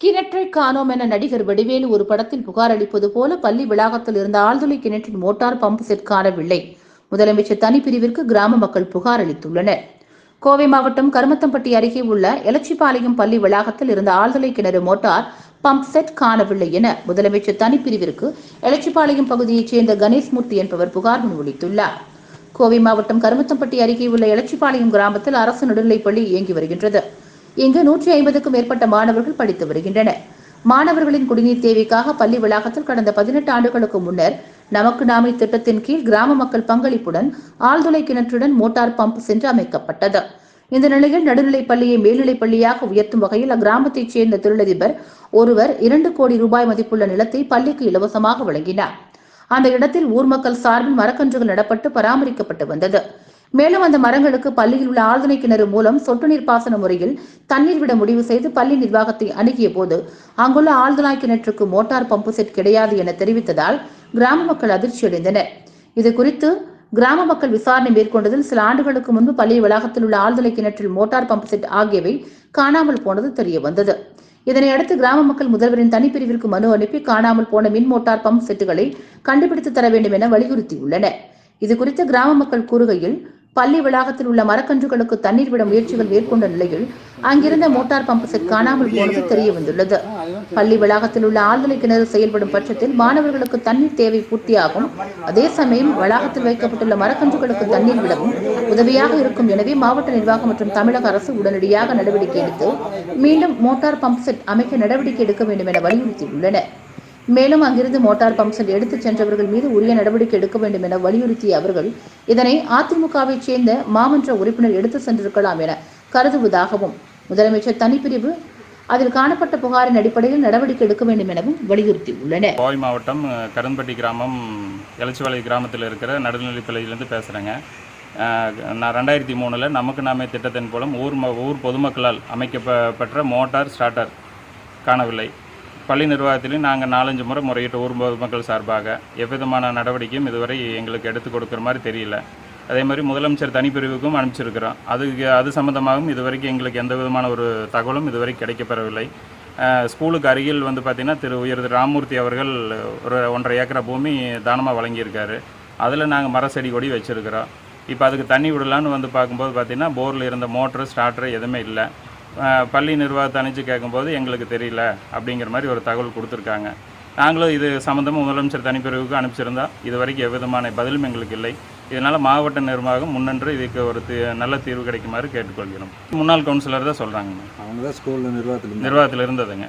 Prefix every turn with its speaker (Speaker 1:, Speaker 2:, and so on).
Speaker 1: கிணற்றை காணோம் என நடிகர் வடிவேலு ஒரு படத்தில் புகார் அளிப்பது போல பள்ளி வளாகத்தில் இருந்த ஆழ்துளை கிணற்றின் மோட்டார் பம்பு செட் காணவில்லை. முதலமைச்சர் தனிப்பிரிவிற்கு கிராம மக்கள் புகார் அளித்துள்ளனர். கோவை மாவட்டம் கருமத்தம்பட்டி அருகே உள்ள எலச்சிபாளையம் பள்ளி வளாகத்தில் இருந்த ஆழ்துளை கிணறு மோட்டார் பம்ப் செட் காணவில்லை என முதலமைச்சர் தனிப்பிரிவிற்கு எலச்சிபாளையம் பகுதியைச் சேர்ந்த கணேஷ்மூர்த்தி என்பவர் புகார் மனு அளித்துள்ளார். கோவை மாவட்டம் கருமத்தம்பட்டி அருகே உள்ள எலச்சிபாளையம் கிராமத்தில் அரசு நடுநிலைப்பள்ளி இயங்கி வருகின்றது. இங்கு 150க்கும் மேற்பட்ட மாணவர்கள் படித்து வருகின்றனர். மாணவர்களின் குடிநீர் தேவைக்காக பள்ளி வளாகத்தில் கடந்த 18 ஆண்டுகளுக்கு முன்னர் நமக்கு நாமே திட்டத்தின் கீழ் கிராம மக்கள் பங்களிப்புடன் ஆழ்துளை கிணற்றுடன் மோட்டார் பம்ப் சென்று அமைக்கப்பட்டது. இந்த நிலையில் நடுநிலைப் பள்ளியை மேல்நிலைப் பள்ளியாக உயர்த்தும் வகையில் அக்கிராமத்தைச் சேர்ந்த தொழிலதிபர் ஒருவர் 2 கோடி ரூபாய் மதிப்புள்ள நிலத்தை பள்ளிக்கு இலவசமாக வழங்கினார். அந்த இடத்தில் ஊர் மக்கள் சார்பில் மரக்கன்றுகள் நடப்பட்டு பராமரிக்கப்பட்டு வந்தது. மேலும் அந்த மரங்களுக்கு பள்ளியில் உள்ள ஆழ்துளை கிணறு மூலம் சொட்டு நீர் பாசன முறையில் தண்ணீர் விட முடிவு செய்து பள்ளி நிர்வாகத்தை அணுகிய போது அங்குள்ள ஆழ்துளை கிணற்றுக்கு மோட்டார் பம்பு செட் கிடையாது என தெரிவித்ததால் கிராம மக்கள் அதிர்ச்சியடைந்தனர். இதுகுறித்து கிராம மக்கள் விசாரணை மேற்கொண்டதில் சில ஆண்டுகளுக்கு முன்பு பள்ளி வளாகத்தில் உள்ள ஆழ்துளை கிணற்றில் மோட்டார் பம்பு செட் ஆகியவை காணாமல் போனது தெரிய வந்தது. இதனையடுத்து கிராம மக்கள் முதல்வரின் தனிப்பிரிவிற்கு மனு அனுப்பி காணாமல் போன மின் மோட்டார் பம்ப் செட்டுகளை கண்டுபிடித்து தர வேண்டும் என வலியுறுத்தியுள்ளனர். இதுகுறித்து கிராம மக்கள் கூறுகையில், பள்ளி வளாகத்தில் உள்ள மரக்கன்றுகளுக்கு தண்ணீர் விட முயற்சிகள் மேற்கொண்ட நிலையில் அங்கிருந்த மோட்டார் பம்பு செட் காணாமல் போனது தெரிய வந்துள்ளது. பள்ளி வளாகத்தில் உள்ள ஆழ்துளை கிணறு செயல்படும் பட்சத்தில் மாணவர்களுக்கு தண்ணீர் தேவை பூர்த்தியாகும். அதே சமயம் வளாகத்தில் வைக்கப்பட்டுள்ள மரக்கன்றுகளுக்கு தண்ணீர் விடவும் உதவியாக இருக்கும். எனவே மாவட்ட நிர்வாகம் மற்றும் தமிழக அரசு உடனடியாக நடவடிக்கை எடுத்து மீண்டும் மோட்டார் பம்ப் செட் அமைக்க நடவடிக்கை எடுக்க வேண்டும் என வலியுறுத்தியுள்ளனர். மேலும் அங்கிருந்து மோட்டார் பம்ப் செட் எடுத்துச் சென்றவர்கள் மீது உரிய நடவடிக்கை எடுக்க வேண்டும் என வலியுறுத்திய அவர்கள் இதனை அதிமுகவை சேர்ந்த மாமன்ற உறுப்பினர் எடுத்து சென்றிருக்கலாம் என கருதுவதாகவும், முதலமைச்சர் தனிப்பிரிவு அதில் காணப்பட்ட புகாரின் அடிப்படையில் நடவடிக்கை எடுக்க வேண்டும் எனவும் வலியுறுத்தியுள்ளனர்.
Speaker 2: கோவை மாவட்டம் கரும்பட்டி கிராமம் எலச்சிபாளையம் கிராமத்தில் இருக்கிற நடுநிலைப்பள்ளியிலிருந்து பேசுகிறேங்க. நான் 2003 நமக்கு நாமே திட்டத்தின் மூலம் ஊர் பொதுமக்களால் அமைக்கப்பட்ட மோட்டார் ஸ்டார்டர் காணவில்லை. பள்ளி நிர்வாகத்திலையும் நாங்கள் 4-5 முறை முறையிட்ட ஊர் பொதுமக்கள் சார்பாக எவ்விதமான நடவடிக்கையும் இதுவரை எங்களுக்கு எடுத்து கொடுக்குற மாதிரி தெரியல. அதே மாதிரி முதலமைச்சர் தனிப்பிரிவுக்கும் அனுப்பிச்சிருக்கிறோம். அது சம்மந்தமாகவும் இதுவரைக்கும் எங்களுக்கு எந்த விதமான ஒரு தகவலும் இதுவரை கிடைக்கப்பெறவில்லை. ஸ்கூலுக்கு அருகில் பார்த்திங்கன்னா உயர் ராமமூர்த்தி அவர்கள் ஒரு 1.5 ஏக்கர் பூமி தானமாக வழங்கியிருக்காரு. அதில் நாங்கள் மர செடி கொடி வச்சுருக்கிறோம். இப்போ அதுக்கு தண்ணி விடலான்னு பார்க்கும்போது பார்த்திங்கன்னா போரில் இருந்த மோட்ரு ஸ்டார்டர் எதுவுமே இல்லை. பள்ளி நிர்வாகத்தை அனுப்பிச்சு கேட்கும்போது எங்களுக்கு தெரியல அப்படிங்கிற மாதிரி ஒரு தகவல் கொடுத்துருக்காங்க. நாங்களும் இது சம்மந்தமாக முதலமைச்சர் தனிப்பிரிவுக்கு அனுப்பிச்சிருந்தோம். இது வரைக்கும் எவ்விதமான பதிலும் எங்களுக்கு இல்லை. இதனால் மாவட்ட நிர்வாகம் முன்னென்று இதுக்கு ஒரு நல்ல தீர்வு கிடைக்குமாறு கேட்டுக்கொள்கிறோம். முன்னாள் கவுன்சிலர் தான் சொல்கிறாங்க.
Speaker 3: அவங்க தான் ஸ்கூல் நிர்வாகத்தில்
Speaker 2: இருந்ததுங்க.